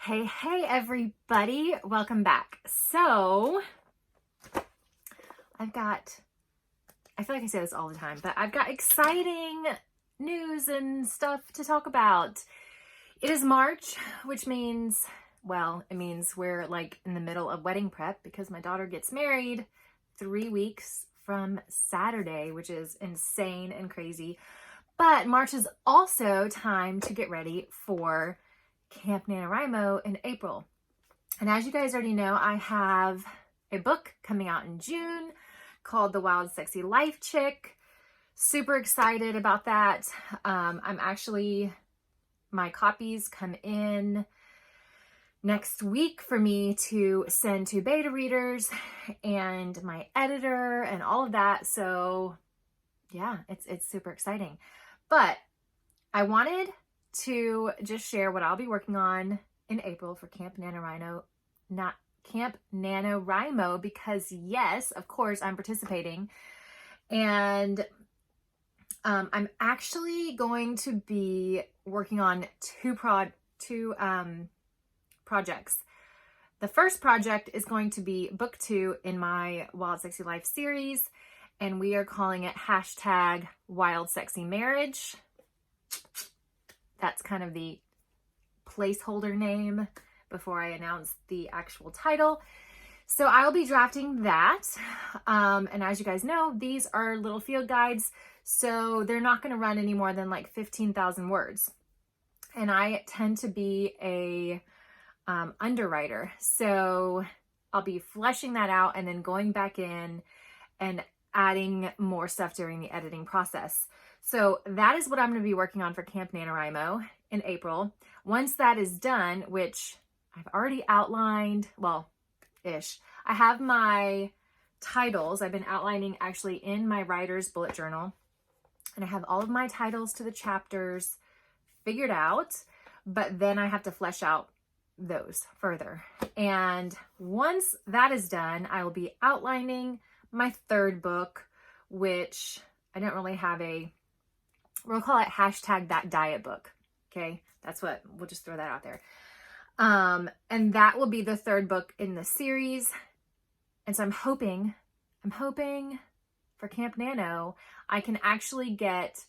Hey everybody, welcome back. So I feel like I say this all the time, but I've got exciting news and stuff to talk about. It is March, which means, well, it means we're like in the middle of wedding prep because my daughter gets married 3 weeks from Saturday, which is insane and crazy. But March is also time to get ready for Camp NaNoWriMo in April. And as you guys already know, I have a book coming out in June called The Wild Sexy Life Chick. Super excited about that. My copies come in next week for me to send to beta readers and my editor and all of that. So yeah, it's super exciting. But I wanted to just share what I'll be working on in April for Camp NaNoWriMo, because yes, of course, I'm participating. And I'm actually going to be working on two projects. The first project is going to be book 2 in my Wild Sexy Life series, and we are calling it #WildSexyMarriage. That's kind of the placeholder name before I announce the actual title. So I'll be drafting that. And as you guys know, these are little field guides, so they're not going to run any more than like 15,000 words. And I tend to be a underwriter. So I'll be fleshing that out and then going back in and adding more stuff during the editing process. So that is what I'm going to be working on for Camp NaNoWriMo in April. Once that is done, which I've already outlined, well-ish, I have my titles. I've been outlining actually in my writer's bullet journal, and I have all of my titles to the chapters figured out, but then I have to flesh out those further. And once that is done, I will be outlining my third book, which I don't really have we'll call it #ThatDietBook. Okay, that's what, we'll just throw that out there. And that will be the third book in the series. And so I'm hoping for Camp Nano, I can actually get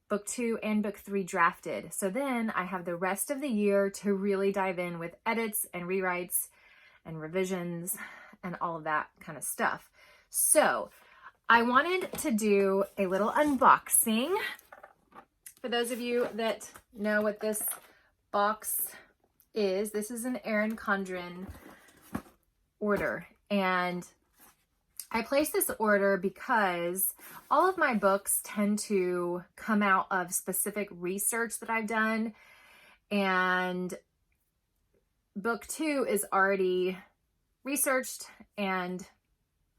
book 2 and book 3 drafted. So then I have the rest of the year to really dive in with edits and rewrites and revisions and all of that kind of stuff. So I wanted to do a little unboxing. For those of you that know what this box is, this is an ERIN CONDREN order. And I placed this order because all of my books tend to come out of specific research that I've done. And book 2 is already researched and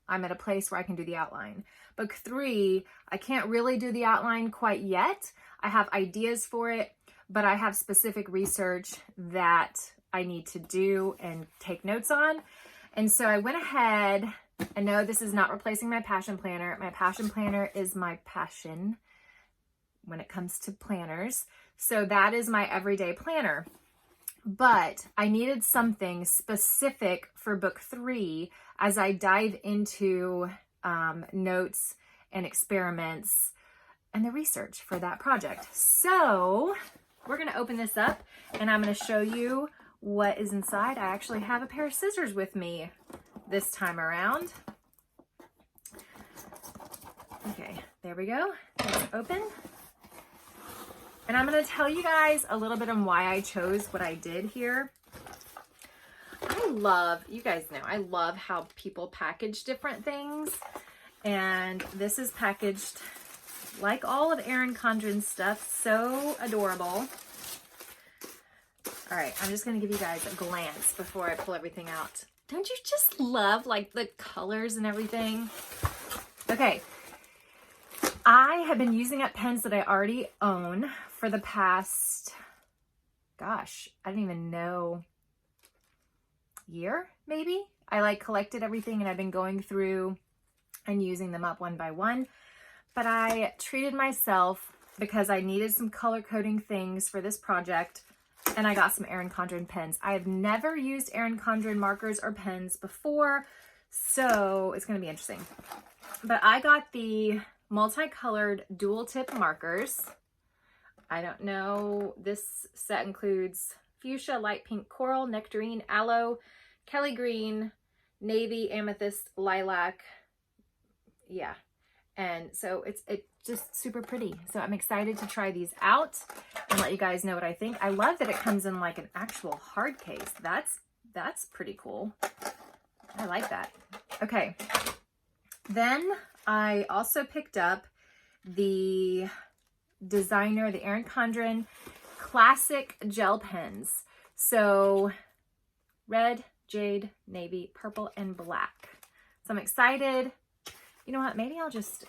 I'm at a place where I can do the outline. Book 3, I can't really do the outline quite yet. I have ideas for it, but I have specific research that I need to do and take notes on. And so I went ahead, and no, this is not replacing my passion planner. My passion planner is my passion when it comes to planners. So that is my everyday planner. But I needed something specific for book 3 as I dive into notes and experiments and the research for that project. So we're going to open this up and I'm going to show you what is inside. I actually have a pair of scissors with me this time around. Okay, there we go. Let's open. And I'm going to tell you guys a little bit on why I chose what I did here. You guys know, I love how people package different things. And this is packaged like all of ERIN CONDREN's stuff, so adorable. All right, I'm just going to give you guys a glance before I pull everything out. Don't you just love like the colors and everything? Okay. I have been using up pens that I already own for the past, gosh, I don't even know, year maybe. I like collected everything and I've been going through and using them up one by one. But I treated myself because I needed some color coding things for this project And I got some ERIN CONDREN pens. I have never used ERIN CONDREN markers or pens before, so it's going to be interesting. But I got the multicolored dual tip markers. I don't know. This set includes fuchsia, light pink, coral, nectarine, aloe, Kelly green, navy, amethyst, lilac. Yeah. And so it's just super pretty. So I'm excited to try these out and let you guys know what I think. I love that it comes in like an actual hard case. That's pretty cool. I like that. Okay. Then I also picked up the ERIN CONDREN classic gel pens. So red, jade, navy, purple, and black. So I'm excited. You know what? Maybe I'll just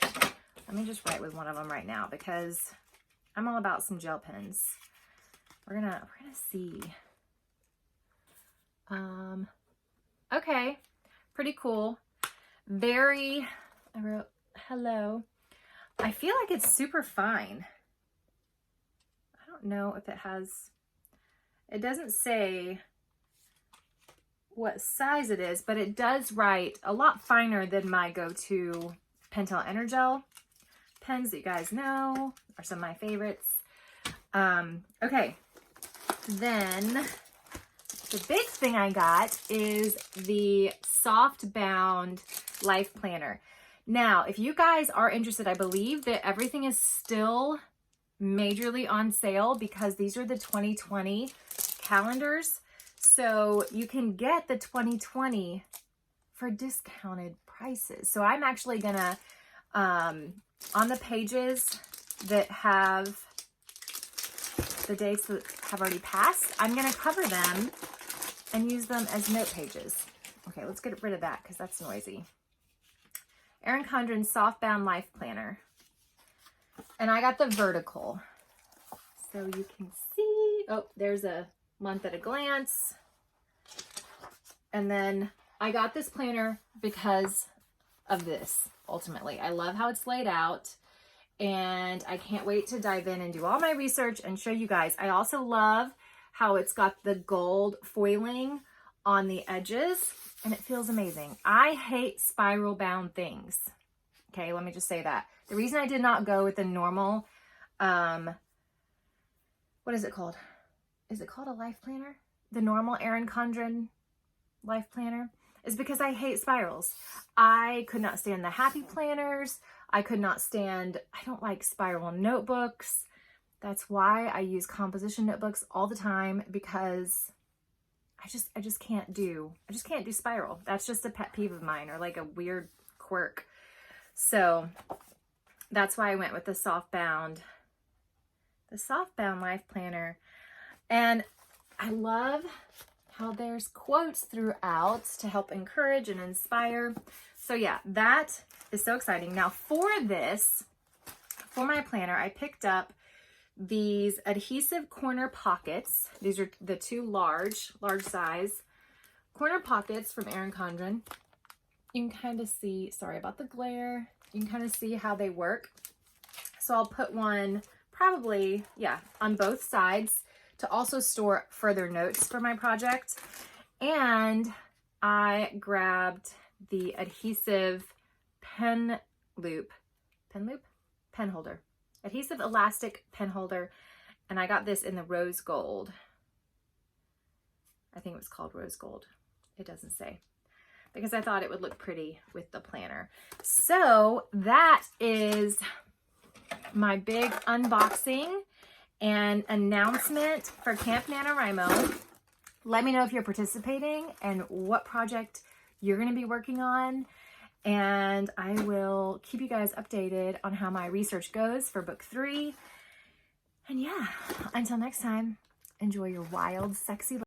let me just write with one of them right now because I'm all about some gel pens. We're gonna see. Okay, pretty cool. I wrote hello. I feel like it's super fine. I don't know if it doesn't say what size it is, but it does write a lot finer than my go-to Pentel Energel pens that you guys know are some of my favorites. Okay, then the big thing I got is the soft bound life planner. Now, if you guys are interested, I believe that everything is still majorly on sale because these are the 2020 calendars. So you can get the 2020 for discounted prices. So I'm actually gonna, on the pages that have the dates that have already passed, I'm gonna cover them and use them as note pages. Okay, let's get rid of that because that's noisy. ERIN CONDREN Softbound Life Planner. And I got the vertical. So you can see, oh, there's a month at a glance. And then I got this planner because of this, ultimately. I love how it's laid out. And I can't wait to dive in and do all my research and show you guys. I also love how it's got the gold foiling on the edges. And it feels amazing. I hate spiral bound things. Okay, let me just say that. The reason I did not go with the normal, what is it called? Is it called a life planner? The normal ERIN CONDREN life planner is because I hate spirals. I could not stand the happy planners. I don't like spiral notebooks. That's why I use composition notebooks all the time because I just can't do spiral. That's just a pet peeve of mine or like a weird quirk. So that's why I went with the softbound life planner. And I love how there's quotes throughout to help encourage and inspire. So yeah, that is so exciting. Now for my planner, I picked up these adhesive corner pockets. These are the two large size corner pockets from ERIN CONDREN. You can kind of see, sorry about the glare, you can kind of see how they work. So I'll put one probably, yeah, on both sides to also store further notes for my project. And I grabbed the adhesive pen holder. Adhesive elastic pen holder, and I got this in the rose gold. I think it was called rose gold. It doesn't say, because I thought it would look pretty with the planner. So that is my big unboxing and announcement for Camp NaNoWriMo. Let me know if you're participating and what project you're going to be working on. And I will keep you guys updated on how my research goes for book 3. And yeah, until next time, enjoy your wild, sexy life.